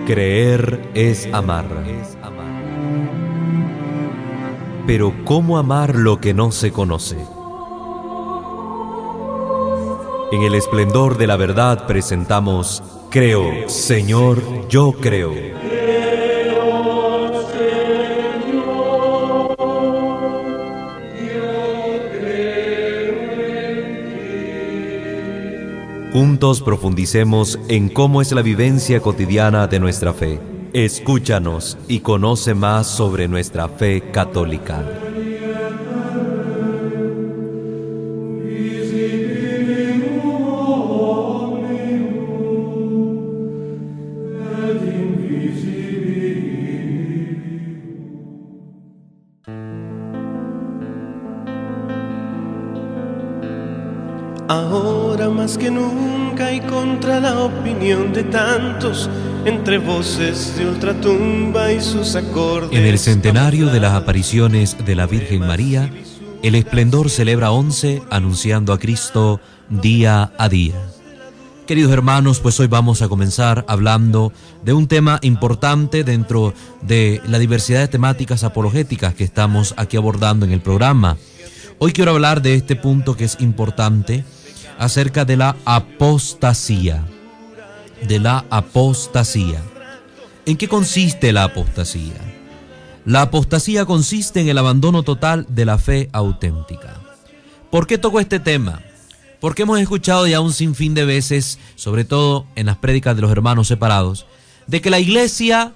Creer es amar. Pero ¿cómo amar lo que no se conoce? En el esplendor de la verdad presentamos Creo, Señor, yo creo. Juntos profundicemos en cómo es la vivencia cotidiana de nuestra fe. Escúchanos y conoce más sobre nuestra fe católica. Ahora más que nunca y contra la opinión de tantos, entre voces de ultratumba y sus acordes. En el centenario de las apariciones de la Virgen María, el Esplendor celebra 11 anunciando a Cristo día a día. Queridos hermanos, pues hoy vamos a comenzar hablando de un tema importante dentro de la diversidad de temáticas apologéticas que estamos aquí abordando en el programa. Hoy quiero hablar de este punto que es importante, acerca de la apostasía. ¿En qué consiste la apostasía? La apostasía consiste en el abandono total de la fe auténtica. ¿Por qué toco este tema? Porque hemos escuchado ya un sinfín de veces, sobre todo en las prédicas de los hermanos separados, de que la iglesia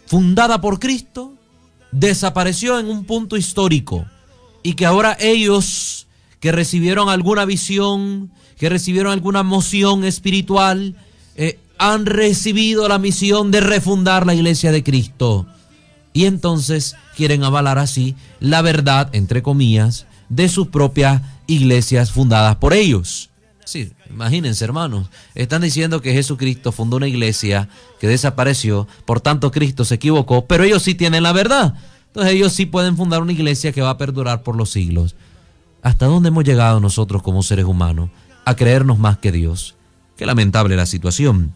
fundada por Cristo desapareció en un punto histórico y que ahora ellos que recibieron alguna visión, que recibieron alguna moción espiritual, han recibido la misión de refundar la iglesia de Cristo. Y entonces quieren avalar así la verdad, entre comillas, de sus propias iglesias fundadas por ellos. Sí, imagínense, hermanos, están diciendo que Jesucristo fundó una iglesia que desapareció, por tanto Cristo se equivocó, pero ellos sí tienen la verdad. Entonces ellos sí pueden fundar una iglesia que va a perdurar por los siglos. ¿Hasta dónde hemos llegado nosotros como seres humanos a creernos más que Dios? Qué lamentable la situación.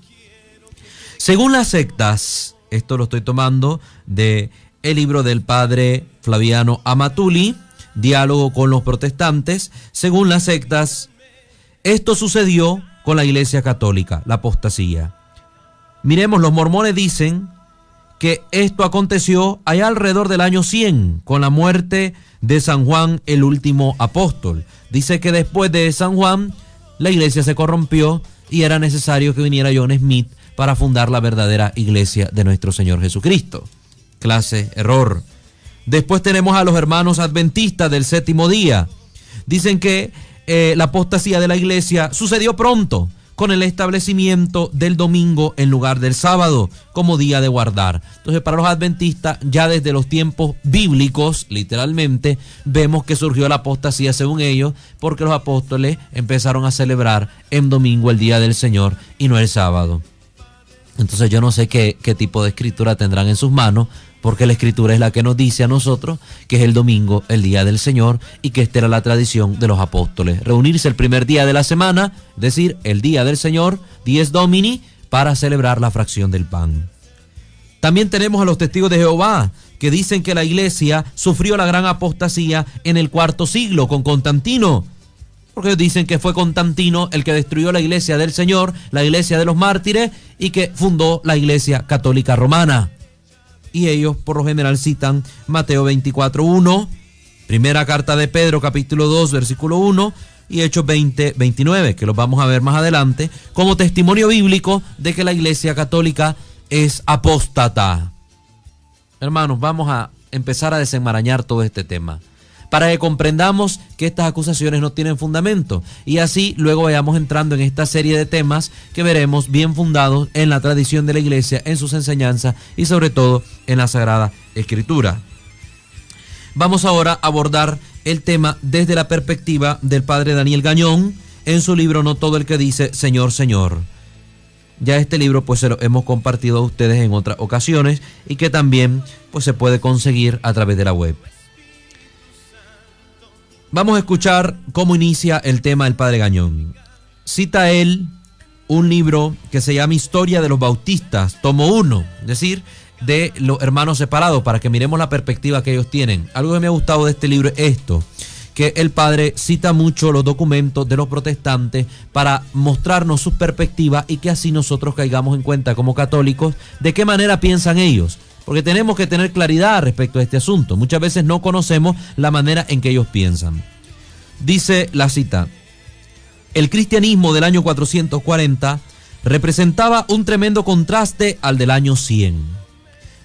Según las sectas, esto lo estoy tomando de el libro del padre Flaviano Amatuli, Diálogo con los protestantes. Según las sectas, esto sucedió con la Iglesia Católica, la apostasía. Miremos, los mormones dicen que esto aconteció allá alrededor del año 100, con la muerte de San Juan, el último apóstol. Dice que después de San Juan, la iglesia se corrompió y era necesario que viniera John Smith para fundar la verdadera iglesia de nuestro Señor Jesucristo. Clase error. Después tenemos a los hermanos adventistas del séptimo día. Dicen que la apostasía de la iglesia sucedió pronto, con el establecimiento del domingo en lugar del sábado como día de guardar. Entonces, para los adventistas, ya desde los tiempos bíblicos, literalmente, vemos que surgió la apostasía según ellos, porque los apóstoles empezaron a celebrar en domingo el día del Señor y no el sábado. Entonces yo no sé qué tipo de escritura tendrán en sus manos, porque la escritura es la que nos dice a nosotros que es el domingo, el día del Señor, y que esta era la tradición de los apóstoles. Reunirse el primer día de la semana, es decir, el día del Señor, Dies Domini, para celebrar la fracción del pan. También tenemos a los testigos de Jehová, que dicen que la iglesia sufrió la gran apostasía en el IV siglo con Constantino, porque dicen que fue Constantino el que destruyó la iglesia del Señor, la iglesia de los mártires, y que fundó la iglesia católica romana. Y ellos por lo general citan Mateo 24:1, primera carta de Pedro capítulo 2 versículo 1 y Hechos 20:29, que los vamos a ver más adelante, como testimonio bíblico de que la iglesia católica es apóstata. Hermanos, vamos a empezar a desenmarañar todo este tema, para que comprendamos que estas acusaciones no tienen fundamento, y así luego vayamos entrando en esta serie de temas que veremos bien fundados en la tradición de la iglesia, en sus enseñanzas y sobre todo en la Sagrada Escritura. Vamos ahora a abordar el tema desde la perspectiva del padre Daniel Gañón en su libro No todo el que dice Señor, Señor. Ya este libro pues se lo hemos compartido a ustedes en otras ocasiones y que también pues se puede conseguir a través de la web. Vamos a escuchar cómo inicia el tema el padre Gañón. Cita él un libro que se llama Historia de los Bautistas, tomo 1, es decir, de los hermanos separados, para que miremos la perspectiva que ellos tienen. Algo que me ha gustado de este libro es esto, que el padre cita mucho los documentos de los protestantes para mostrarnos sus perspectivas y que así nosotros caigamos en cuenta como católicos de qué manera piensan ellos, porque tenemos que tener claridad respecto a este asunto. Muchas veces no conocemos la manera en que ellos piensan. Dice la cita: el cristianismo del año 440 representaba un tremendo contraste al del año 100.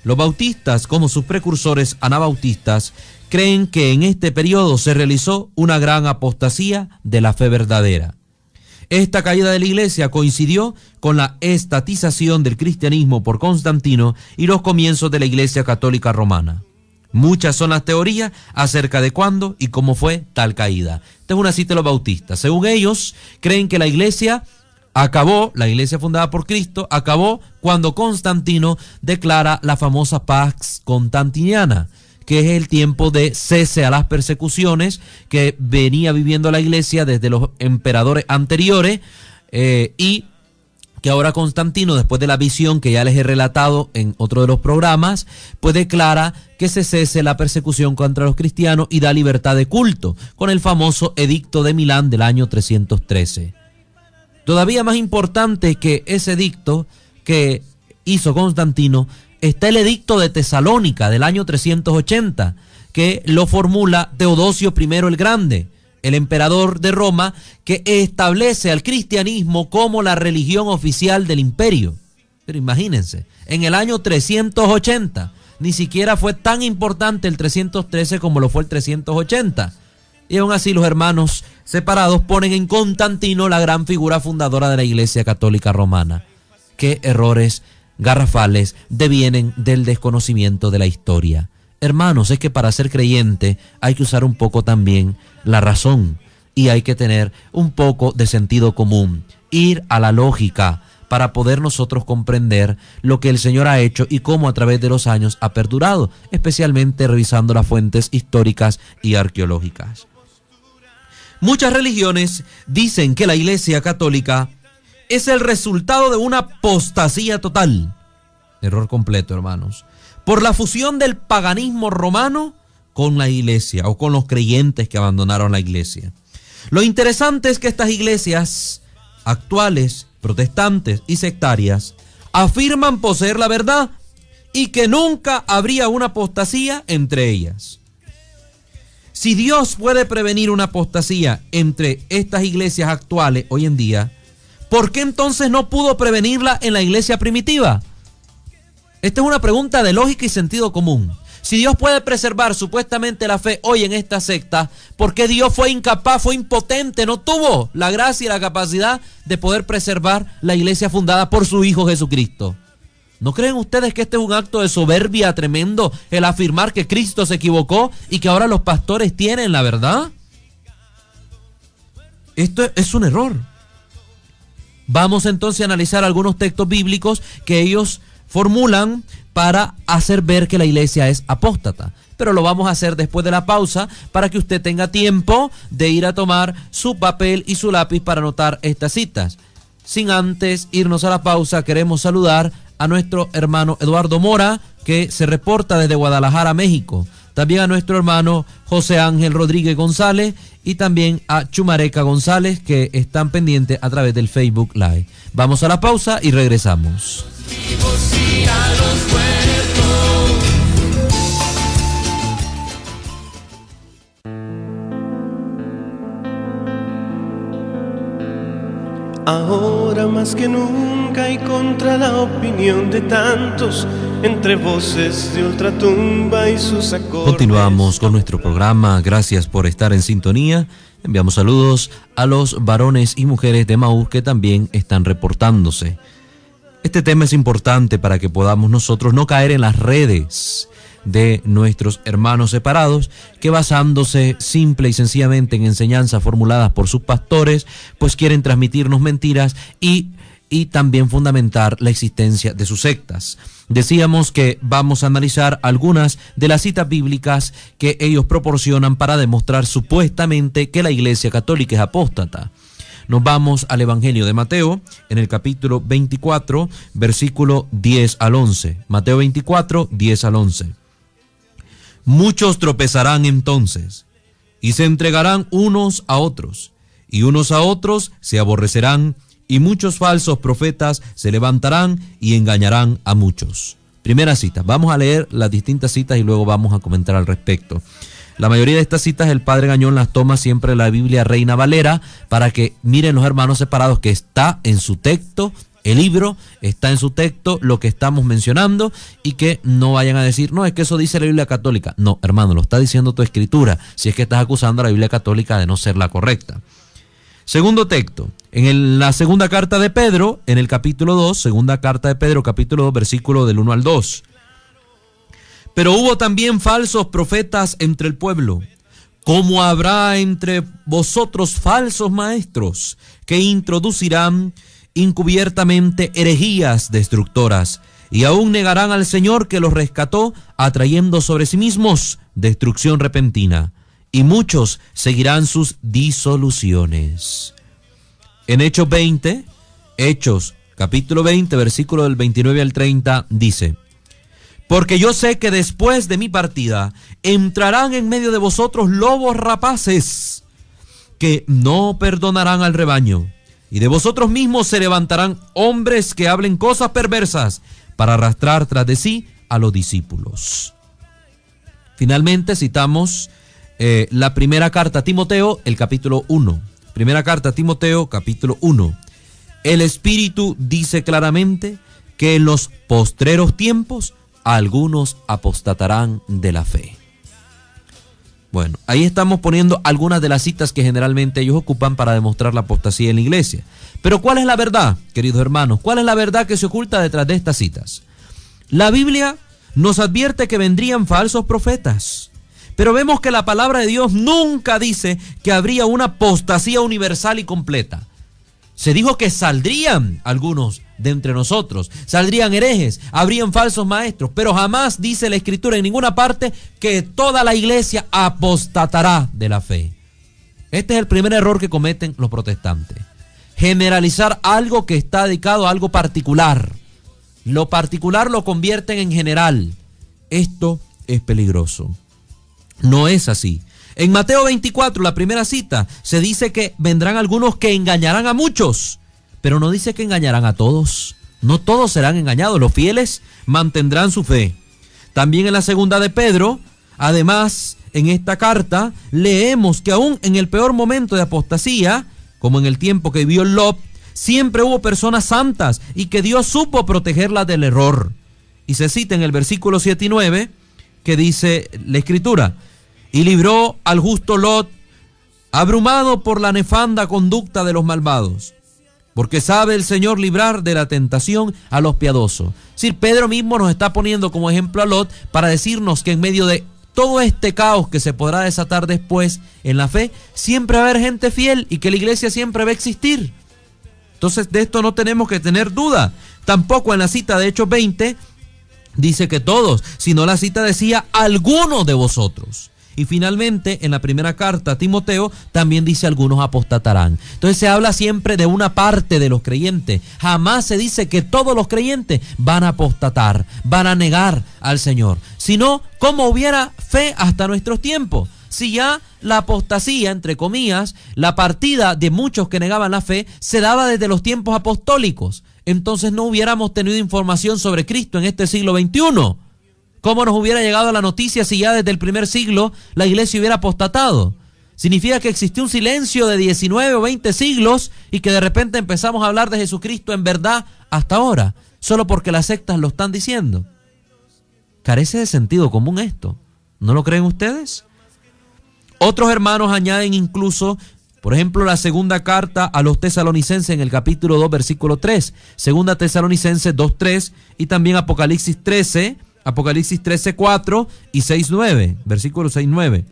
Los bautistas, como sus precursores anabautistas, creen que en este periodo se realizó una gran apostasía de la fe verdadera. Esta caída de la iglesia coincidió con la estatización del cristianismo por Constantino y los comienzos de la iglesia católica romana. Muchas son las teorías acerca de cuándo y cómo fue tal caída. Esta es una cita de los bautistas. Según ellos, creen que la iglesia fundada por Cristo, acabó cuando Constantino declara la famosa Pax Constantiniana, que es el tiempo de cese a las persecuciones que venía viviendo la iglesia desde los emperadores anteriores, y que ahora Constantino, después de la visión que ya les he relatado en otro de los programas, pues declara que se cese la persecución contra los cristianos y da libertad de culto, con el famoso Edicto de Milán del año 313. Todavía más importante que ese edicto que hizo Constantino está el edicto de Tesalónica del año 380, que lo formula Teodosio I el Grande, el emperador de Roma, que establece al cristianismo como la religión oficial del imperio. Pero imagínense, en el año 380, ni siquiera fue tan importante el 313 como lo fue el 380. Y aún así los hermanos separados ponen en Constantino la gran figura fundadora de la Iglesia Católica Romana. Qué errores garrafales devienen del desconocimiento de la historia. Hermanos, es que para ser creyente hay que usar un poco también la razón y hay que tener un poco de sentido común, ir a la lógica para poder nosotros comprender lo que el Señor ha hecho y cómo a través de los años ha perdurado, especialmente revisando las fuentes históricas y arqueológicas. Muchas religiones dicen que la Iglesia Católica es el resultado de una apostasía total. Error completo, hermanos. Por la fusión del paganismo romano con la Iglesia o con los creyentes que abandonaron la Iglesia. Lo interesante es que estas iglesias actuales, protestantes y sectarias, afirman poseer la verdad y que nunca habría una apostasía entre ellas. Si Dios puede prevenir una apostasía entre estas iglesias actuales hoy en día, ¿por qué entonces no pudo prevenirla en la iglesia primitiva? Esta es una pregunta de lógica y sentido común. Si Dios puede preservar supuestamente la fe hoy en esta secta, ¿por qué Dios fue incapaz, fue impotente, no tuvo la gracia y la capacidad de poder preservar la iglesia fundada por su Hijo Jesucristo? ¿No creen ustedes que este es un acto de soberbia tremendo, el afirmar que Cristo se equivocó y que ahora los pastores tienen la verdad? Esto es un error. Vamos entonces a analizar algunos textos bíblicos que ellos formulan para hacer ver que la iglesia es apóstata. Pero lo vamos a hacer después de la pausa para que usted tenga tiempo de ir a tomar su papel y su lápiz para anotar estas citas. Sin antes irnos a la pausa, queremos saludar a nuestro hermano Eduardo Mora, que se reporta desde Guadalajara, México. También a nuestro hermano José Ángel Rodríguez González y también a Chumareca González, que están pendientes a través del Facebook Live. Vamos a la pausa y regresamos. Ahora más que nunca y contra la opinión de tantos, entre voces de ultratumba y sus acordes. Continuamos con nuestro programa. Gracias por estar en sintonía. Enviamos saludos a los varones y mujeres de Maús que también están reportándose. Este tema es importante para que podamos nosotros no caer en las redes de nuestros hermanos separados, que basándose simple y sencillamente en enseñanzas formuladas por sus pastores, pues quieren transmitirnos mentiras y también fundamentar la existencia de sus sectas. Decíamos que vamos a analizar algunas de las citas bíblicas que ellos proporcionan para demostrar supuestamente que la Iglesia Católica es apóstata. nos vamos al Evangelio de Mateo, en el capítulo 24, versículo 10 al 11. Mateo 24, 10 al 11. Muchos tropezarán entonces, y se entregarán unos a otros, y unos a otros se aborrecerán, y muchos falsos profetas se levantarán y engañarán a muchos. Primera cita. Vamos a leer las distintas citas y luego vamos a comentar al respecto. La mayoría de estas citas el Padre Gañón las toma siempre de la Biblia Reina Valera, para que miren los hermanos separados que está en su texto, el libro está en su texto, lo que estamos mencionando, y que no vayan a decir, no, es que eso dice la Biblia católica. No, hermano, lo está diciendo tu escritura, si es que estás acusando a la Biblia católica de no ser la correcta. Segundo texto, en la segunda carta de Pedro, en el capítulo 2, segunda carta de Pedro, capítulo 2, versículo del 1 al 2. Pero hubo también falsos profetas entre el pueblo, como habrá entre vosotros falsos maestros, que introducirán encubiertamente herejías destructoras, y aún negarán al Señor que los rescató, atrayendo sobre sí mismos destrucción repentina. Y muchos seguirán sus disoluciones. En Hechos 20, Hechos capítulo 20, versículo del 29 al 30, dice: porque yo sé que después de mi partida entrarán en medio de vosotros lobos rapaces, que no perdonarán al rebaño, y de vosotros mismos se levantarán hombres que hablen cosas perversas para arrastrar tras de sí a los discípulos. Finalmente citamos la primera carta a Timoteo, el capítulo 1. Primera carta a Timoteo, capítulo 1. El Espíritu dice claramente que en los postreros tiempos algunos apostatarán de la fe. Bueno, ahí estamos poniendo algunas de las citas que generalmente ellos ocupan para demostrar la apostasía en la iglesia. Pero ¿cuál es la verdad, queridos hermanos? ¿Cuál es la verdad que se oculta detrás de estas citas? La Biblia nos advierte que vendrían falsos profetas. Pero vemos que la palabra de Dios nunca dice que habría una apostasía universal y completa. Se dijo que saldrían algunos de entre nosotros, saldrían herejes, habrían falsos maestros, pero jamás dice la Escritura en ninguna parte que toda la iglesia apostatará de la fe. Este es el primer error que cometen los protestantes. Generalizar algo que está dedicado a algo particular. Lo particular lo convierten en general. Esto es peligroso. No es así. En Mateo 24, la primera cita, se dice que vendrán algunos que engañarán a muchos, pero no dice que engañarán a todos. No todos serán engañados, los fieles mantendrán su fe. También en la segunda de Pedro, además, en esta carta, leemos que aún en el peor momento de apostasía, como en el tiempo que vivió Lot, siempre hubo personas santas y que Dios supo protegerlas del error. Y se cita en el versículo 7 y 9, que dice la Escritura: y libró al justo Lot, abrumado por la nefanda conducta de los malvados, porque sabe el Señor librar de la tentación a los piadosos. Es decir, Pedro mismo nos está poniendo como ejemplo a Lot para decirnos que en medio de todo este caos que se podrá desatar después en la fe, siempre va a haber gente fiel y que la iglesia siempre va a existir. Entonces de esto no tenemos que tener duda. Tampoco en la cita de Hechos 20 dice que todos, sino la cita decía algunos de vosotros. Y finalmente en la primera carta a Timoteo también dice algunos apostatarán. Entonces se habla siempre de una parte de los creyentes. Jamás se dice que todos los creyentes van a apostatar, van a negar al Señor. Sino, ¿cómo hubiera fe hasta nuestros tiempos? Si ya la apostasía, entre comillas, la partida de muchos que negaban la fe, se daba desde los tiempos apostólicos. Entonces no hubiéramos tenido información sobre Cristo en este siglo XXI. ¿Cómo nos hubiera llegado la noticia si ya desde el primer siglo la iglesia hubiera apostatado? Significa que existió un silencio de 19 o 20 siglos y que de repente empezamos a hablar de Jesucristo en verdad hasta ahora, solo porque las sectas lo están diciendo. Carece de sentido común esto. ¿No lo creen ustedes? Otros hermanos añaden incluso, por ejemplo, la segunda carta a los tesalonicenses en el capítulo 2, versículo 3, segunda Tesalonicenses 2, 3 y también Apocalipsis 13, 4 y 6, 9, versículo 6, 9.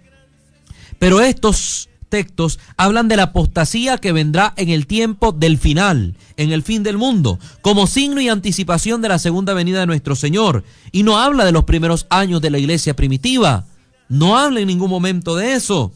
Pero estos textos hablan de la apostasía que vendrá en el tiempo del final, en el fin del mundo, como signo y anticipación de la segunda venida de nuestro Señor. Y no habla de los primeros años de la iglesia primitiva. No habla en ningún momento de eso.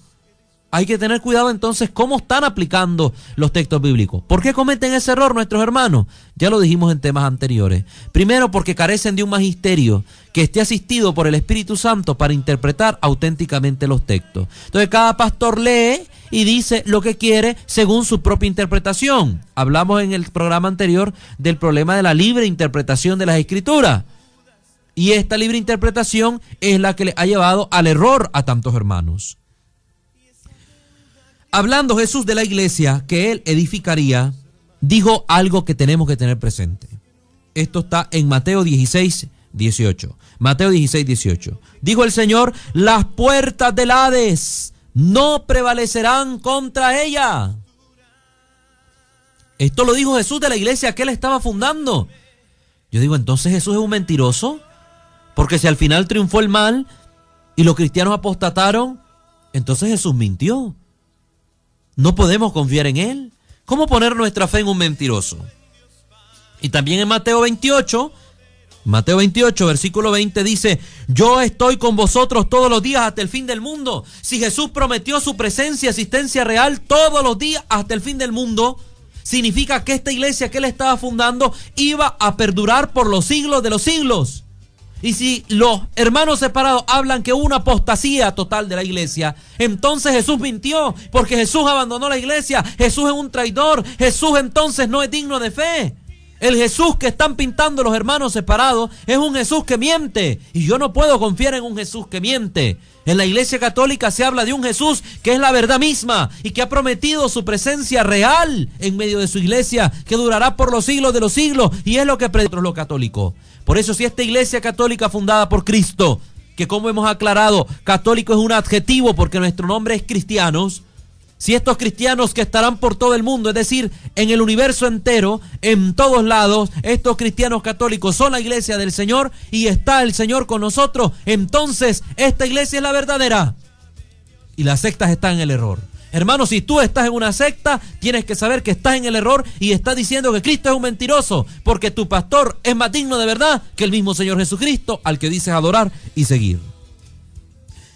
Hay que tener cuidado entonces cómo están aplicando los textos bíblicos. ¿Por qué cometen ese error nuestros hermanos? Ya lo dijimos en temas anteriores. Primero, porque carecen de un magisterio que esté asistido por el Espíritu Santo para interpretar auténticamente los textos. Entonces cada pastor lee y dice lo que quiere según su propia interpretación. Hablamos en el programa anterior del problema de la libre interpretación de las Escrituras. Y esta libre interpretación es la que le ha llevado al error a tantos hermanos. Hablando Jesús de la iglesia que él edificaría, dijo algo que tenemos que tener presente. Esto está en Mateo 16, 18. Mateo 16, 18. Dijo el Señor, las puertas del Hades no prevalecerán contra ella. Esto lo dijo Jesús de la iglesia que él estaba fundando. Yo digo, entonces Jesús es un mentiroso, porque si al final triunfó el mal y los cristianos apostataron, entonces Jesús mintió. No podemos confiar en él. ¿Cómo poner nuestra fe en un mentiroso? Y también en Mateo 28, versículo 20 dice, yo estoy con vosotros todos los días hasta el fin del mundo. Si Jesús prometió su presencia y asistencia real todos los días hasta el fin del mundo, significa que esta iglesia que él estaba fundando iba a perdurar por los siglos de los siglos. Y si los hermanos separados hablan que hubo una apostasía total de la iglesia, entonces Jesús mintió, porque Jesús abandonó la iglesia. Jesús es un traidor. Jesús entonces no es digno de fe. El Jesús que están pintando los hermanos separados es un Jesús que miente, y yo no puedo confiar en un Jesús que miente. En la iglesia católica se habla de un Jesús que es la verdad misma y que ha prometido su presencia real en medio de su iglesia, que durará por los siglos de los siglos, y es lo que predica los católicos. Por eso, si esta iglesia católica fundada por Cristo, que como hemos aclarado, católico es un adjetivo porque nuestro nombre es cristianos, si estos cristianos que estarán por todo el mundo, es decir, en el universo entero, en todos lados, estos cristianos católicos son la iglesia del Señor y está el Señor con nosotros, entonces esta iglesia es la verdadera y las sectas están en el error. Hermano, si tú estás en una secta, tienes que saber que estás en el error y estás diciendo que Cristo es un mentiroso, porque tu pastor es más digno de verdad que el mismo Señor Jesucristo, al que dices adorar y seguir.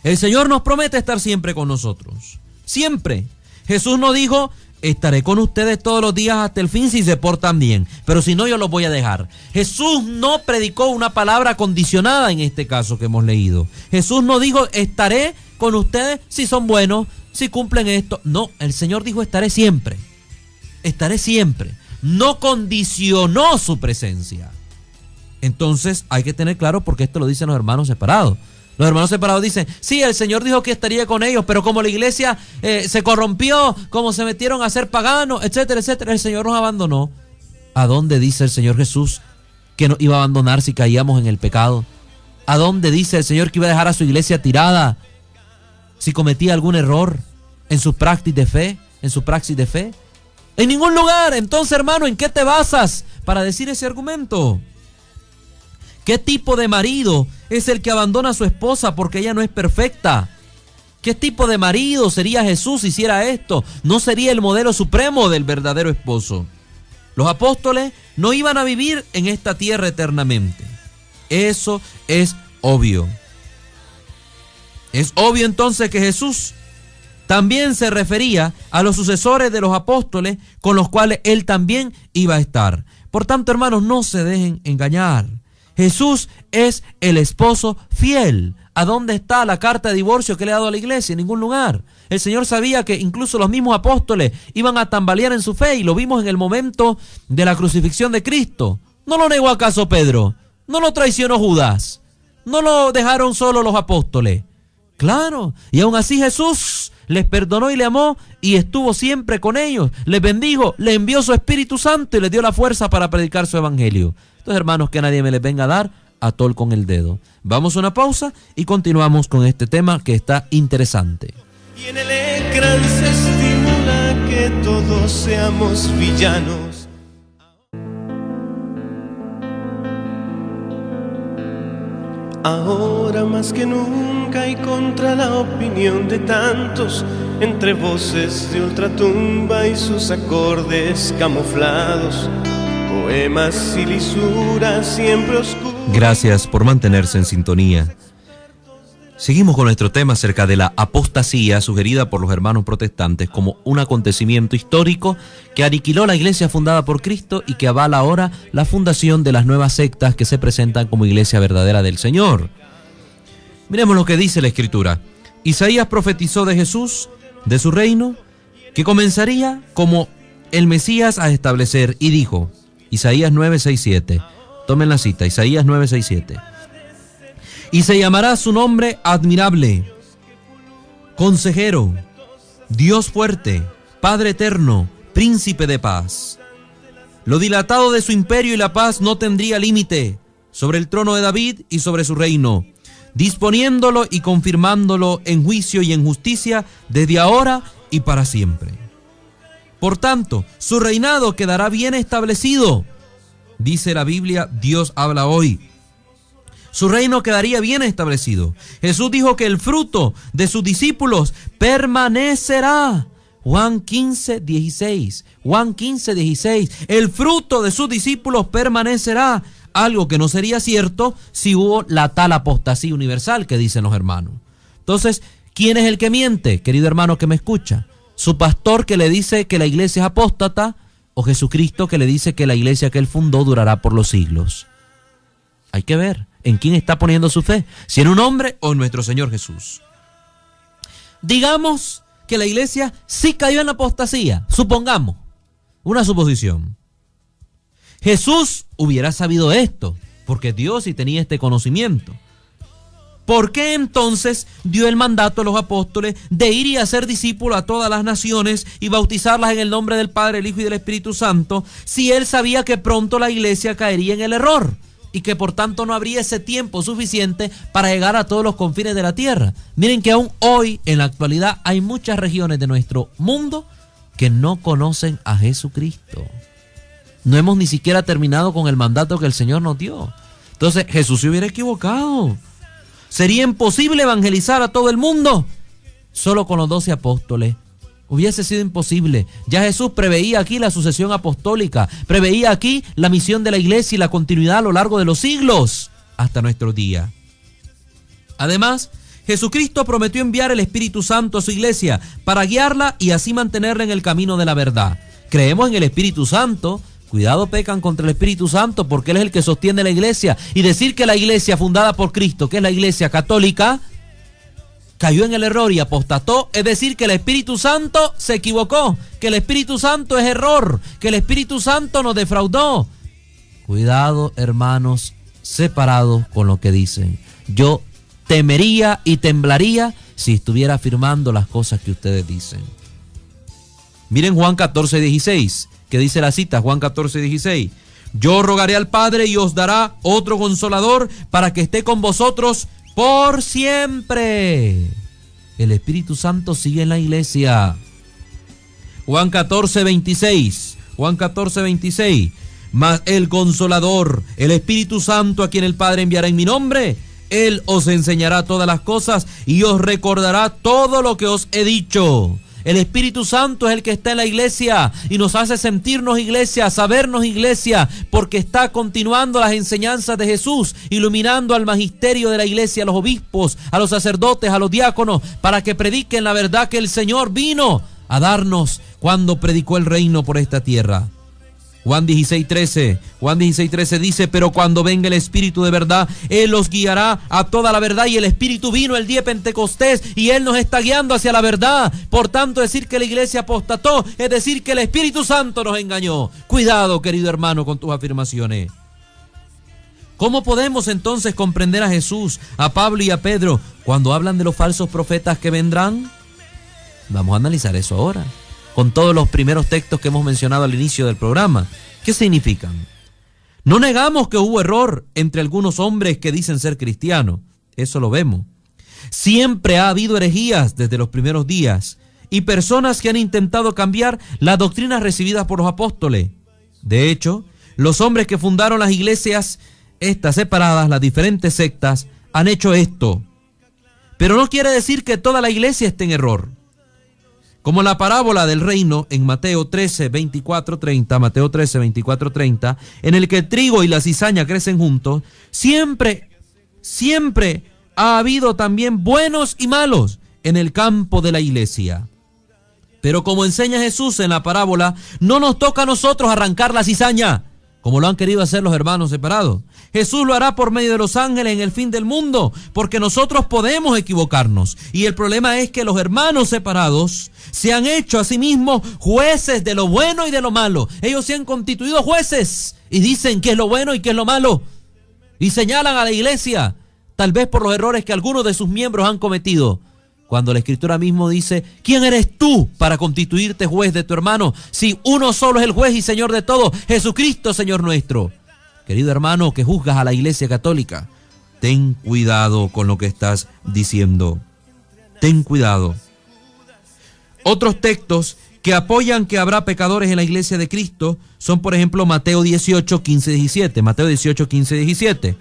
El Señor nos promete estar siempre con nosotros. Siempre. Jesús no dijo, estaré con ustedes todos los días hasta el fin si se portan bien, pero si no, yo los voy a dejar. Jesús no predicó una palabra condicionada en este caso que hemos leído. Jesús no dijo, estaré con ustedes si son buenos, si cumplen esto. No, el Señor dijo, estaré siempre. Estaré siempre. No condicionó su presencia. Entonces hay que tener claro porque esto lo dicen los hermanos separados. Los hermanos separados dicen, sí, el Señor dijo que estaría con ellos, pero como la iglesia se corrompió, como se metieron a ser paganos, etcétera, etcétera, el Señor nos abandonó. ¿A dónde dice el Señor Jesús que nos iba a abandonar si caíamos en el pecado? ¿A dónde dice el Señor que iba a dejar a su iglesia tirada si cometía algún error en su praxis de fe? En ningún lugar. Entonces, hermano, ¿en qué te basas para decir ese argumento? ¿Qué tipo de marido es el que abandona a su esposa porque ella no es perfecta? ¿Qué tipo de marido sería Jesús si hiciera esto? No sería el modelo supremo del verdadero esposo. Los apóstoles no iban a vivir en esta tierra eternamente. Eso es obvio. Es obvio entonces que Jesús también se refería a los sucesores de los apóstoles con los cuales él también iba a estar. Por tanto, hermanos, no se dejen engañar. Jesús es el esposo fiel. ¿A dónde está la carta de divorcio que le ha dado a la iglesia? En ningún lugar. El Señor sabía que incluso los mismos apóstoles iban a tambalear en su fe y lo vimos en el momento de la crucifixión de Cristo. ¿No lo negó acaso Pedro? ¿No lo traicionó Judas? ¿No lo dejaron solo los apóstoles? Claro, y aún así Jesús les perdonó y le amó y estuvo siempre con ellos. Les bendijo, les envió su Espíritu Santo y les dio la fuerza para predicar su evangelio. Entonces, hermanos, que nadie me les venga a dar atol con el dedo. Vamos a una pausa y continuamos con este tema que está interesante. Y en el ecrán se estimula que todos seamos villanos. Ahora más que nunca y contra la opinión de tantos, entre voces de ultratumba y sus acordes camuflados, poemas y lisuras siempre oscuros. Gracias por mantenerse en sintonía. Seguimos con nuestro tema acerca de la apostasía sugerida por los hermanos protestantes como un acontecimiento histórico que aniquiló la iglesia fundada por Cristo y que avala ahora la fundación de las nuevas sectas que se presentan como iglesia verdadera del Señor. Miremos lo que dice la Escritura. Isaías profetizó de Jesús, de su reino, que comenzaría como el Mesías a establecer, y dijo, Isaías 9:6-7, tomen la cita, Isaías 9:6-7. Y se llamará su nombre admirable, consejero, Dios fuerte, Padre eterno, príncipe de paz. Lo dilatado de su imperio y la paz no tendría límite sobre el trono de David y sobre su reino, disponiéndolo y confirmándolo en juicio y en justicia desde ahora y para siempre. Por tanto, su reinado quedará bien establecido. Dice la Biblia, Dios habla hoy. Su reino quedaría bien establecido. Jesús dijo que el fruto de sus discípulos permanecerá. Juan 15:16. Juan 15:16. El fruto de sus discípulos permanecerá. Algo que no sería cierto si hubo la tal apostasía universal que dicen los hermanos. Entonces, ¿quién es el que miente, querido hermano que me escucha? ¿Su pastor que le dice que la iglesia es apóstata o Jesucristo que le dice que la iglesia que él fundó durará por los siglos? Hay que ver en quién está poniendo su fe, si en un hombre o en nuestro Señor Jesús. Digamos que la iglesia sí cayó en la apostasía, supongamos, una suposición. Jesús hubiera sabido esto, porque Dios sí tenía este conocimiento. ¿Por qué entonces dio el mandato a los apóstoles de ir y hacer discípulos a todas las naciones y bautizarlas en el nombre del Padre, el Hijo y del Espíritu Santo, si él sabía que pronto la iglesia caería en el error y que por tanto no habría ese tiempo suficiente para llegar a todos los confines de la tierra? Miren que aún hoy, en la actualidad, hay muchas regiones de nuestro mundo que no conocen a Jesucristo. No hemos ni siquiera terminado con el mandato que el Señor nos dio. Entonces, Jesús se hubiera equivocado. Sería imposible evangelizar a todo el mundo solo con los 12 apóstoles. Hubiese sido imposible. Ya Jesús preveía aquí la sucesión apostólica, preveía aquí la misión de la iglesia y la continuidad a lo largo de los siglos hasta nuestro día. Además, Jesucristo prometió enviar el Espíritu Santo a su iglesia para guiarla y así mantenerla en el camino de la verdad. Creemos en el Espíritu Santo. Cuidado, pecan contra el Espíritu Santo porque Él es el que sostiene la iglesia. Y decir que la iglesia fundada por Cristo, que es la iglesia católica, cayó en el error y apostató, es decir que el Espíritu Santo se equivocó, que el Espíritu Santo es error, que el Espíritu Santo nos defraudó. Cuidado, hermanos, separados con lo que dicen. Yo temería y temblaría si estuviera afirmando las cosas que ustedes dicen. Miren Juan 14:16, que dice la cita, Juan 14:16. Yo rogaré al Padre y os dará otro consolador para que esté con vosotros por siempre. El Espíritu Santo sigue en la iglesia. Juan 14:26. Juan 14:26. Mas el Consolador, el Espíritu Santo, a quien el Padre enviará en mi nombre, Él os enseñará todas las cosas y os recordará todo lo que os he dicho. El Espíritu Santo es el que está en la iglesia y nos hace sentirnos iglesia, sabernos iglesia, porque está continuando las enseñanzas de Jesús, iluminando al magisterio de la iglesia, a los obispos, a los sacerdotes, a los diáconos, para que prediquen la verdad que el Señor vino a darnos cuando predicó el reino por esta tierra. Juan 16:13 dice, pero cuando venga el Espíritu de verdad, Él los guiará a toda la verdad, y el Espíritu vino el día de Pentecostés y Él nos está guiando hacia la verdad. Por tanto, decir que la iglesia apostató es decir que el Espíritu Santo nos engañó. Cuidado, querido hermano, con tus afirmaciones. ¿Cómo podemos entonces comprender a Jesús, a Pablo y a Pedro cuando hablan de los falsos profetas que vendrán? Vamos a analizar eso ahora, con todos los primeros textos que hemos mencionado al inicio del programa. ¿Qué significan? No negamos que hubo error entre algunos hombres que dicen ser cristianos. Eso lo vemos. Siempre ha habido herejías desde los primeros días y personas que han intentado cambiar las doctrinas recibidas por los apóstoles. De hecho, los hombres que fundaron las iglesias, estas separadas, las diferentes sectas, han hecho esto. Pero no quiere decir que toda la iglesia esté en error. Como la parábola del reino en Mateo 13:24-30, en el que el trigo y la cizaña crecen juntos, siempre ha habido también buenos y malos en el campo de la iglesia. Pero como enseña Jesús en la parábola, no nos toca a nosotros arrancar la cizaña, como lo han querido hacer los hermanos separados. Jesús lo hará por medio de los ángeles en el fin del mundo, porque nosotros podemos equivocarnos. Y el problema es que los hermanos separados se han hecho a sí mismos jueces de lo bueno y de lo malo. Ellos se han constituido jueces y dicen qué es lo bueno y qué es lo malo. Y señalan a la iglesia, tal vez por los errores que algunos de sus miembros han cometido. Cuando la Escritura mismo dice, ¿quién eres tú para constituirte juez de tu hermano? Si uno solo es el juez y Señor de todo, Jesucristo, Señor nuestro. Querido hermano que juzgas a la Iglesia Católica, ten cuidado con lo que estás diciendo. Ten cuidado. Otros textos que apoyan que habrá pecadores en la Iglesia de Cristo son, por ejemplo, Mateo 18, 15, 17. Mateo 18, 15, 17.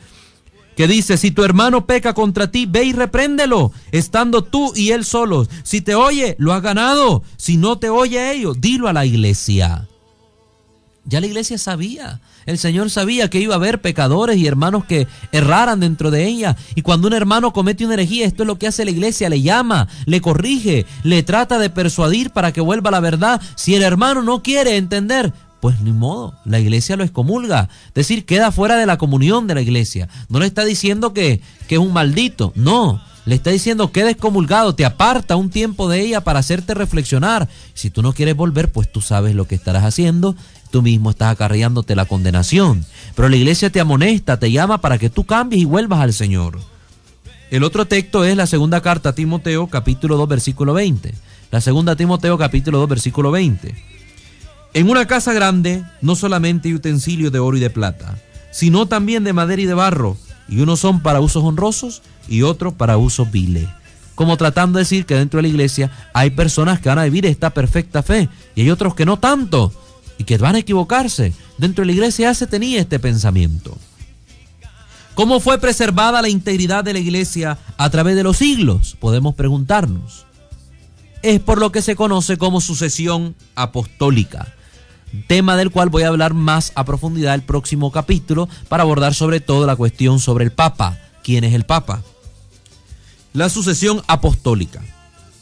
Que dice, si tu hermano peca contra ti, ve y repréndelo, estando tú y él solos. Si te oye, lo has ganado. Si no te oye a ellos, dilo a la iglesia. Ya la iglesia sabía, el Señor sabía que iba a haber pecadores y hermanos que erraran dentro de ella. Y cuando un hermano comete una herejía, esto es lo que hace la iglesia, le llama, le corrige, le trata de persuadir para que vuelva a la verdad. Si el hermano no quiere entender, pues ni modo, la iglesia lo excomulga, es decir, queda fuera de la comunión de la iglesia. No le está diciendo que es un maldito, no, le está diciendo queda excomulgado, te aparta un tiempo de ella para hacerte reflexionar. Si tú no quieres volver, pues tú sabes lo que estarás haciendo, tú mismo estás acarreándote la condenación. Pero la iglesia te amonesta, te llama para que tú cambies y vuelvas al Señor. El otro texto es la segunda carta a Timoteo, capítulo 2, versículo 20. La segunda Timoteo, capítulo 2, versículo 20. En una casa grande no solamente hay utensilios de oro y de plata, sino también de madera y de barro, y unos son para usos honrosos y otros para usos viles. Como tratando de decir que dentro de la iglesia hay personas que van a vivir esta perfecta fe, y hay otros que no tanto, y que van a equivocarse. Dentro de la iglesia ya se tenía este pensamiento. ¿Cómo fue preservada la integridad de la iglesia a través de los siglos? Podemos preguntarnos. Es por lo que se conoce como sucesión apostólica, tema del cual voy a hablar más a profundidad el próximo capítulo para abordar sobre todo la cuestión sobre el Papa. ¿Quién es el Papa? La sucesión apostólica.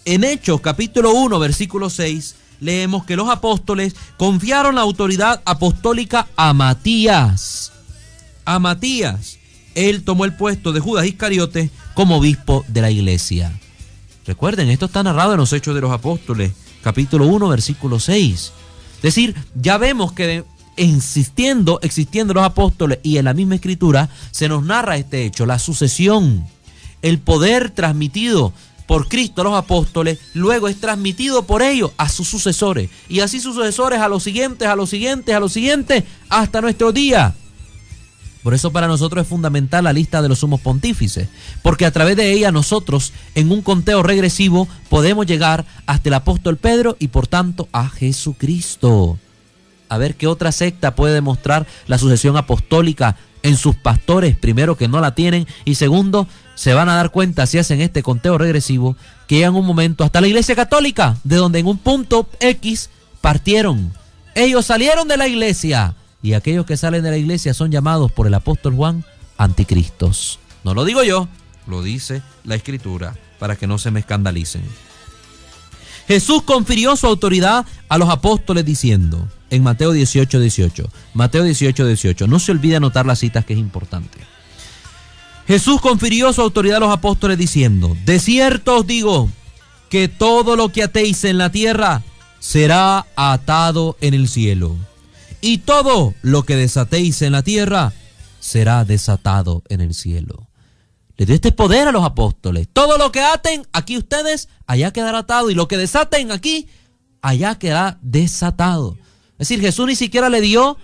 En Hechos capítulo 1 versículo 6 leemos que los apóstoles confiaron la autoridad apostólica a Matías. A Matías. Él tomó el puesto de Judas Iscariote como obispo de la iglesia. Recuerden, esto está narrado en los Hechos de los Apóstoles, capítulo 1, versículo 6. Es decir, ya vemos que existiendo los apóstoles y en la misma escritura se nos narra este hecho, la sucesión, el poder transmitido por Cristo a los apóstoles, luego es transmitido por ellos a sus sucesores, y así sus sucesores a los siguientes, hasta nuestro día. Por eso para nosotros es fundamental la lista de los sumos pontífices, porque a través de ella nosotros, en un conteo regresivo, podemos llegar hasta el apóstol Pedro y por tanto a Jesucristo. A ver qué otra secta puede demostrar la sucesión apostólica en sus pastores, primero que no la tienen, y segundo, se van a dar cuenta si hacen este conteo regresivo, que llega un momento hasta la Iglesia Católica, de donde en un punto X partieron. Ellos salieron de la iglesia. Y aquellos que salen de la iglesia son llamados por el apóstol Juan anticristos. No lo digo yo, lo dice la Escritura, para que no se me escandalicen. Jesús confirió su autoridad a los apóstoles diciendo, en Mateo 18, 18, Mateo 18, 18, no se olvide anotar las citas que es importante. Jesús confirió su autoridad a los apóstoles diciendo, de cierto os digo, que todo lo que atéis en la tierra será atado en el cielo. Y todo lo que desatéis en la tierra será desatado en el cielo. Le dio este poder a los apóstoles. Todo lo que aten aquí ustedes, allá quedará atado. Y lo que desaten aquí, allá quedará desatado. Es decir, Jesús ni siquiera le dio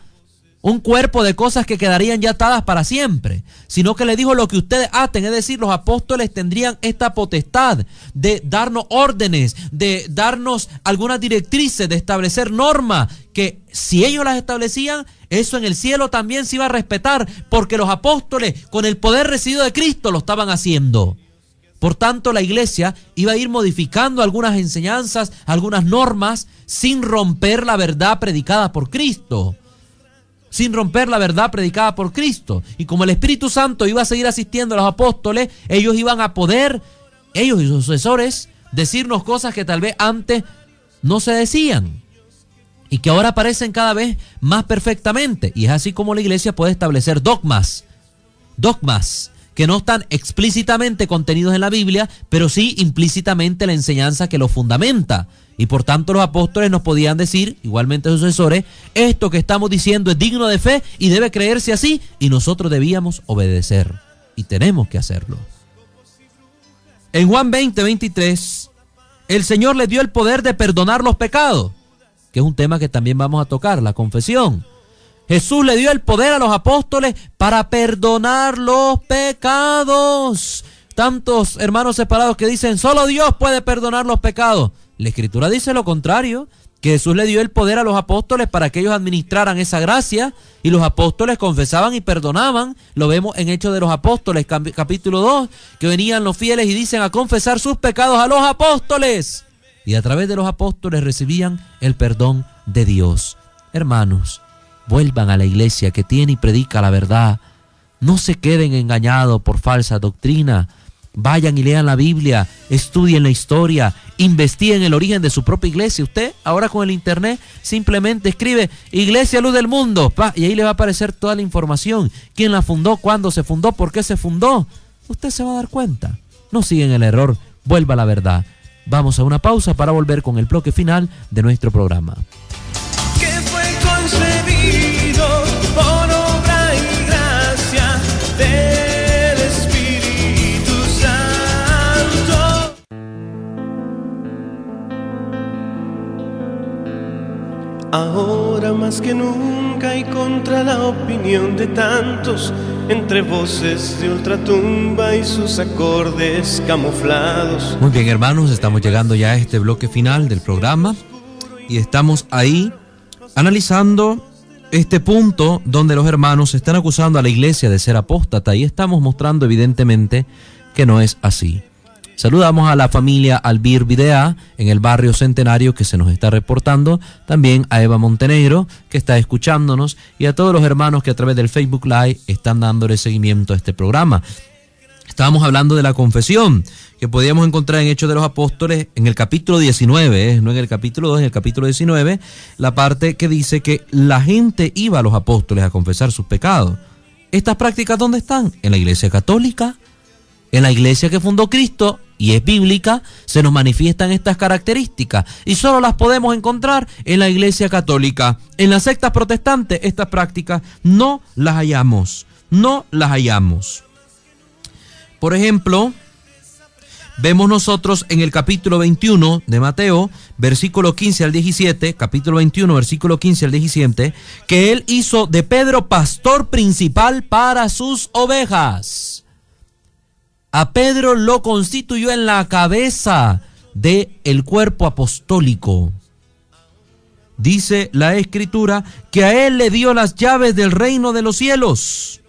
un cuerpo de cosas que quedarían ya atadas para siempre, sino que le dijo lo que ustedes aten. Es decir, los apóstoles tendrían esta potestad de darnos órdenes, de darnos algunas directrices, de establecer normas, que si ellos las establecían, eso en el cielo también se iba a respetar, porque los apóstoles con el poder recibido de Cristo lo estaban haciendo. Por tanto, la iglesia iba a ir modificando algunas enseñanzas, algunas normas, sin romper la verdad predicada por Cristo. sin romper la verdad predicada por Cristo. Y como el Espíritu Santo iba a seguir asistiendo a los apóstoles, ellos iban a poder, ellos y sus sucesores, decirnos cosas que tal vez antes no se decían y que ahora aparecen cada vez más perfectamente. Y es así como la iglesia puede establecer dogmas que no están explícitamente contenidos en la Biblia, pero sí implícitamente la enseñanza que los fundamenta. Y por tanto los apóstoles nos podían decir, igualmente sus sucesores, esto que estamos diciendo es digno de fe y debe creerse así, y nosotros debíamos obedecer. Y tenemos que hacerlo. En Juan 20:23, el Señor les dio el poder de perdonar los pecados, que es un tema que también vamos a tocar, la confesión. Jesús le dio el poder a los apóstoles para perdonar los pecados. Tantos hermanos separados que dicen, solo Dios puede perdonar los pecados. La Escritura dice lo contrario, que Jesús le dio el poder a los apóstoles para que ellos administraran esa gracia, y los apóstoles confesaban y perdonaban. Lo vemos en Hechos de los Apóstoles, capítulo 2, que venían los fieles y dicen a confesar sus pecados a los apóstoles, y a través de los apóstoles recibían el perdón de Dios. Hermanos, vuelvan a la iglesia que tiene y predica la verdad. No se queden engañados por falsa doctrina. Vayan y lean la Biblia, estudien la historia, investiguen el origen de su propia iglesia. Usted ahora con el internet simplemente escribe Iglesia Luz del Mundo, y ahí le va a aparecer toda la información. ¿Quién la fundó? ¿Cuándo se fundó? ¿Por qué se fundó? Usted se va a dar cuenta. No sigan el error, vuelva a la verdad. Vamos a una pausa para volver con el bloque final de nuestro programa. Que fue concebido por obra y gracia del Espíritu Santo. Ahora más que nunca y contra la opinión de tantos, entre voces de ultratumba y sus acordes camuflados. Muy bien, hermanos, estamos llegando ya a este bloque final del programa y estamos ahí analizando este punto donde los hermanos están acusando a la iglesia de ser apóstata, y estamos mostrando evidentemente que no es así. Saludamos a la familia Albir Videa en el barrio Centenario que se nos está reportando, también a Eva Montenegro que está escuchándonos, y a todos los hermanos que a través del Facebook Live están dándole seguimiento a este programa. Estábamos hablando de la confesión que podíamos encontrar en Hechos de los Apóstoles en el capítulo 19, no en el capítulo 2, en el capítulo 19, la parte que dice que la gente iba a los apóstoles a confesar sus pecados. ¿Estas prácticas dónde están? En la iglesia católica, en la iglesia que fundó Cristo, y es bíblica, se nos manifiestan estas características, y solo las podemos encontrar en la iglesia católica. En las sectas protestantes estas prácticas no las hallamos, Por ejemplo, vemos nosotros en el capítulo 21 de Mateo, versículo 15 al 17, capítulo 21, versículo 15 al 17, que él hizo de Pedro pastor principal para sus ovejas. A Pedro lo constituyó en la cabeza del cuerpo apostólico. Dice la Escritura que a él le dio las llaves del reino de los cielos.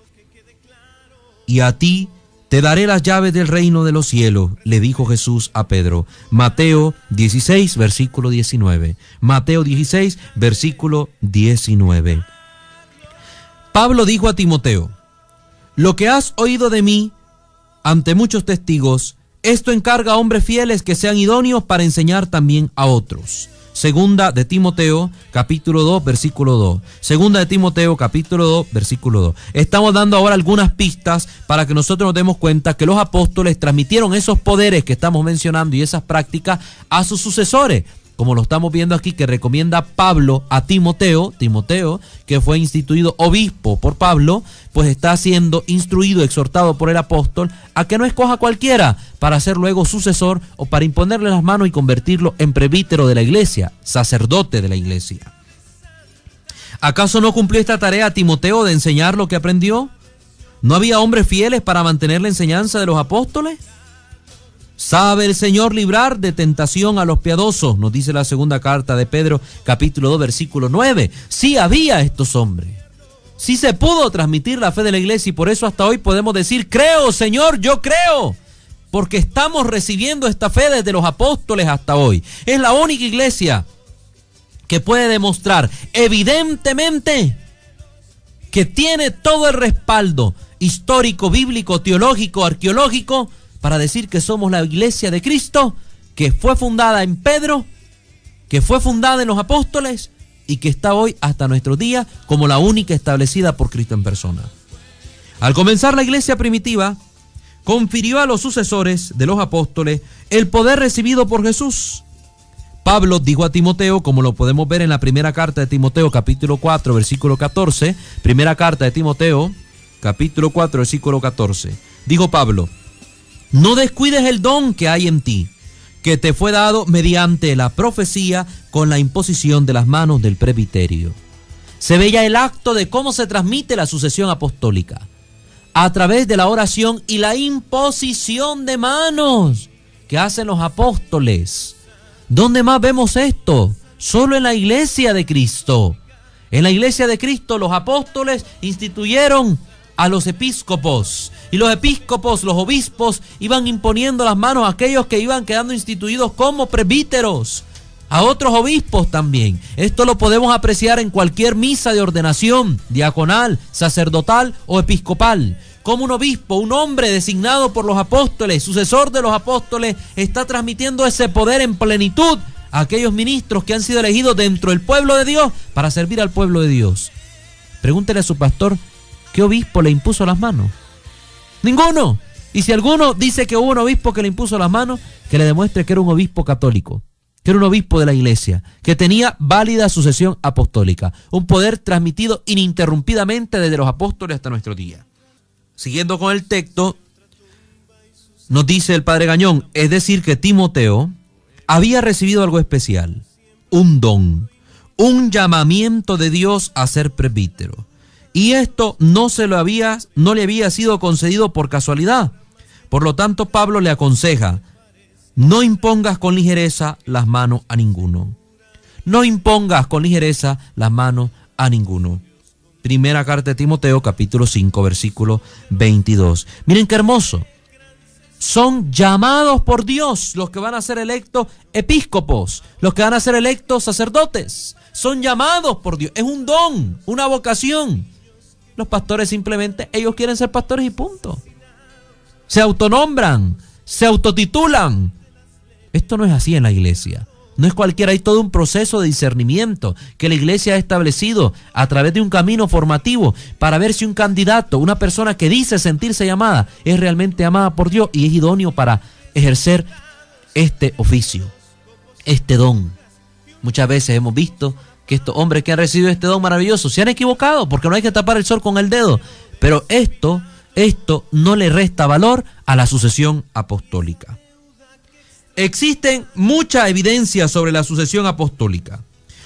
Y a ti te daré las llaves del reino de los cielos, le dijo Jesús a Pedro. Mateo 16, versículo 19. Mateo 16, versículo 19. Pablo dijo a Timoteo, lo que has oído de mí ante muchos testigos, esto encarga a hombres fieles que sean idóneos para enseñar también a otros. Segunda de Timoteo, capítulo 2, versículo 2. Segunda de Timoteo, capítulo 2, versículo 2. Estamos dando ahora algunas pistas para que nosotros nos demos cuenta que los apóstoles transmitieron esos poderes que estamos mencionando y esas prácticas a sus sucesores, como lo estamos viendo aquí, que recomienda Pablo a Timoteo, que fue instituido obispo por Pablo, pues está siendo instruido, exhortado por el apóstol a que no escoja cualquiera para ser luego sucesor o para imponerle las manos y convertirlo en presbítero de la iglesia, sacerdote de la iglesia. ¿Acaso no cumplió esta tarea Timoteo de enseñar lo que aprendió? ¿No había hombres fieles para mantener la enseñanza de los apóstoles? ¿Sabe el Señor librar de tentación a los piadosos? Nos dice la segunda carta de Pedro, capítulo 2, versículo 9. Sí había estos hombres. Sí se pudo transmitir la fe de la iglesia, y por eso hasta hoy podemos decir, creo, Señor, yo creo. Porque estamos recibiendo esta fe desde los apóstoles hasta hoy. Es la única iglesia que puede demostrar evidentemente que tiene todo el respaldo histórico, bíblico, teológico, arqueológico, para decir que somos la iglesia de Cristo, que fue fundada en Pedro, que fue fundada en los apóstoles y que está hoy hasta nuestros días como la única establecida por Cristo en persona. Al comenzar la iglesia primitiva, confirió a los sucesores de los apóstoles el poder recibido por Jesús. Pablo dijo a Timoteo, como lo podemos ver en la primera carta de Timoteo, capítulo 4, versículo 14, primera carta de Timoteo, capítulo 4, versículo 14. Dijo Pablo: no descuides el don que hay en ti, que te fue dado mediante la profecía con la imposición de las manos del presbiterio. Se ve ya el acto de cómo se transmite la sucesión apostólica, a través de la oración y la imposición de manos que hacen los apóstoles. ¿Dónde más vemos esto? Solo en la iglesia de Cristo. En la iglesia de Cristo los apóstoles instituyeron a los episcopos, y los episcopos, los obispos, iban imponiendo las manos a aquellos que iban quedando instituidos como presbíteros, a otros obispos también. Esto lo podemos apreciar en cualquier misa de ordenación diaconal, sacerdotal o episcopal. Como un obispo, un hombre designado por los apóstoles, sucesor de los apóstoles, está transmitiendo ese poder en plenitud a aquellos ministros que han sido elegidos dentro del pueblo de Dios para servir al pueblo de Dios. Pregúntele a su pastor, ¿qué obispo le impuso las manos? Ninguno. Y si alguno dice que hubo un obispo que le impuso las manos, que le demuestre que era un obispo católico, que era un obispo de la iglesia, que tenía válida sucesión apostólica, un poder transmitido ininterrumpidamente desde los apóstoles hasta nuestro día. Siguiendo con el texto, nos dice el padre Gañón, es decir, que Timoteo había recibido algo especial, un don, un llamamiento de Dios a ser presbítero. Y esto no le había sido concedido por casualidad. Por lo tanto, Pablo le aconseja: no impongas con ligereza las manos a ninguno. No impongas con ligereza las manos a ninguno. Primera carta de Timoteo, capítulo 5, versículo 22. Miren qué hermoso. Son llamados por Dios los que van a ser electos episcopos, los que van a ser electos sacerdotes. Son llamados por Dios. Es un don, una vocación. Los pastores simplemente, ellos quieren ser pastores y punto. Se autonombran, se autotitulan. Esto no es así en la iglesia. No es cualquiera, hay todo un proceso de discernimiento que la iglesia ha establecido a través de un camino formativo para ver si un candidato, una persona que dice sentirse llamada, es realmente amada por Dios y es idóneo para ejercer este oficio, este don. Muchas veces hemos visto que estos hombres que han recibido este don maravilloso se han equivocado, porque no hay que tapar el sol con el dedo, pero esto no le resta valor a la sucesión apostólica. Existen mucha evidencia sobre la sucesión apostólica.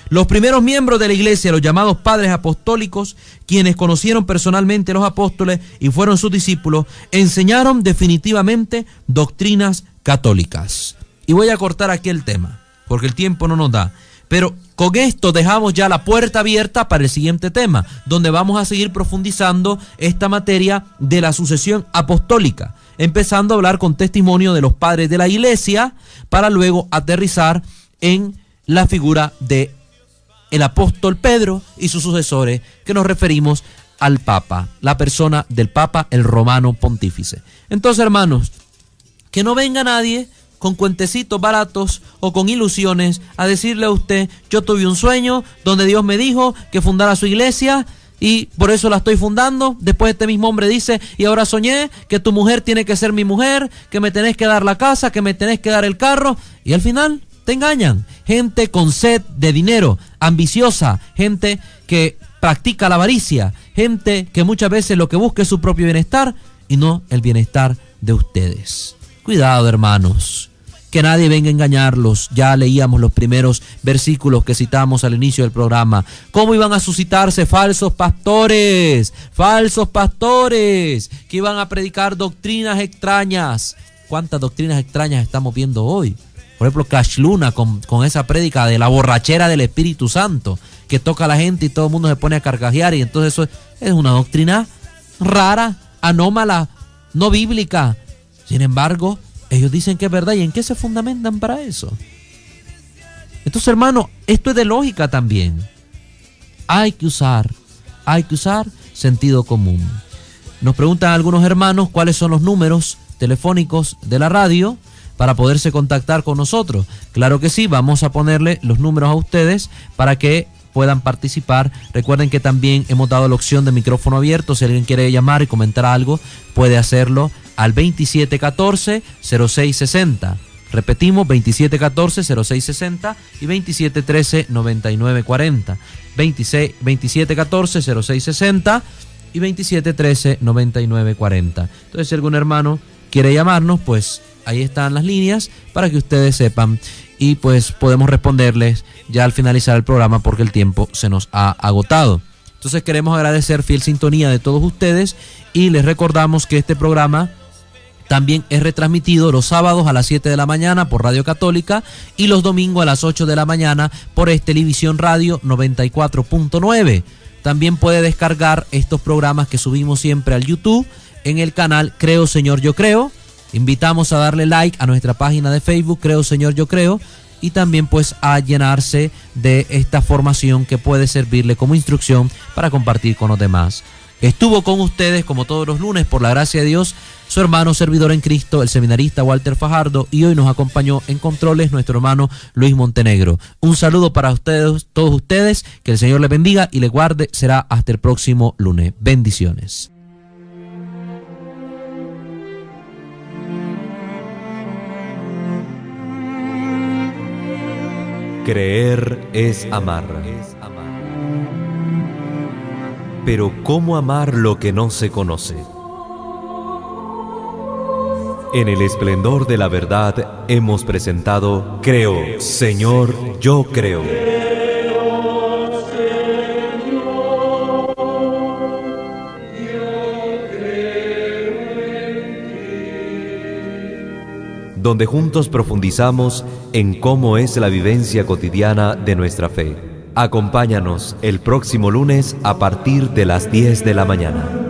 Los primeros miembros de la iglesia, los llamados padres apostólicos, quienes conocieron personalmente a los apóstoles y fueron sus discípulos, enseñaron definitivamente doctrinas católicas. Y voy a cortar aquí el tema, porque el tiempo no nos da. Pero con esto dejamos ya la puerta abierta para el siguiente tema, donde vamos a seguir profundizando esta materia de la sucesión apostólica, empezando a hablar con testimonio de los padres de la iglesia, para luego aterrizar en la figura de el apóstol Pedro y sus sucesores, que nos referimos al Papa, la persona del Papa, el romano pontífice. Entonces, hermanos, que no venga nadie con cuentecitos baratos o con ilusiones a decirle a usted: yo tuve un sueño donde Dios me dijo que fundara su iglesia y por eso la estoy fundando. Después este mismo hombre dice: y ahora soñé que tu mujer tiene que ser mi mujer, que me tenés que dar la casa, que me tenés que dar el carro, y al final te engañan. Gente con sed de dinero, ambiciosa, gente que practica la avaricia, gente que muchas veces lo que busca es su propio bienestar y no el bienestar de ustedes. Cuidado, hermanos, que nadie venga a engañarlos. Ya leíamos los primeros versículos que citamos al inicio del programa. ¿Cómo iban a suscitarse falsos pastores? Falsos pastores que iban a predicar doctrinas extrañas. ¿Cuántas doctrinas extrañas estamos viendo hoy? Por ejemplo, Cash Luna con esa prédica de la borrachera del Espíritu Santo, que toca a la gente y todo el mundo se pone a carcajear, y entonces eso es una doctrina rara, anómala, no bíblica. Sin embargo, ellos dicen que es verdad. ¿Y en qué se fundamentan para eso? Entonces, hermano, esto es de lógica también. Hay que usar sentido común. Nos preguntan algunos hermanos cuáles son los números telefónicos de la radio para poderse contactar con nosotros. Claro que sí, vamos a ponerle los números a ustedes para que puedan participar. Recuerden que también hemos dado la opción de micrófono abierto. Si alguien quiere llamar y comentar algo, puede hacerlo al 2714-0660. Repetimos, 2714-0660 y 2713-9940. 2714-0660 y 2713-9940. Entonces, si algún hermano quiere llamarnos, pues ahí están las líneas para que ustedes sepan y pues podemos responderles ya al finalizar el programa porque el tiempo se nos ha agotado. Entonces queremos agradecer fiel sintonía de todos ustedes y les recordamos que este programa también es retransmitido los sábados a las 7 de la mañana por Radio Católica y los domingos a las 8 de la mañana por Televisión Radio 94.9. También puede descargar estos programas que subimos siempre al YouTube en el canal Creo Señor Yo Creo. Invitamos a darle like a nuestra página de Facebook Creo Señor Yo Creo y también pues a llenarse de esta formación que puede servirle como instrucción para compartir con los demás. Estuvo con ustedes como todos los lunes por la gracia de Dios su hermano servidor en Cristo, el seminarista Walter Fajardo, y hoy nos acompañó en controles nuestro hermano Luis Montenegro. Un saludo para ustedes, todos ustedes, que el Señor les bendiga y les guarde. Será hasta el próximo lunes. Bendiciones. Creer es amar. Pero ¿cómo amar lo que no se conoce? En el esplendor de la verdad hemos presentado Creo, Señor, yo creo. Donde juntos profundizamos en cómo es la vivencia cotidiana de nuestra fe. Acompáñanos el próximo lunes a partir de las 10 de la mañana.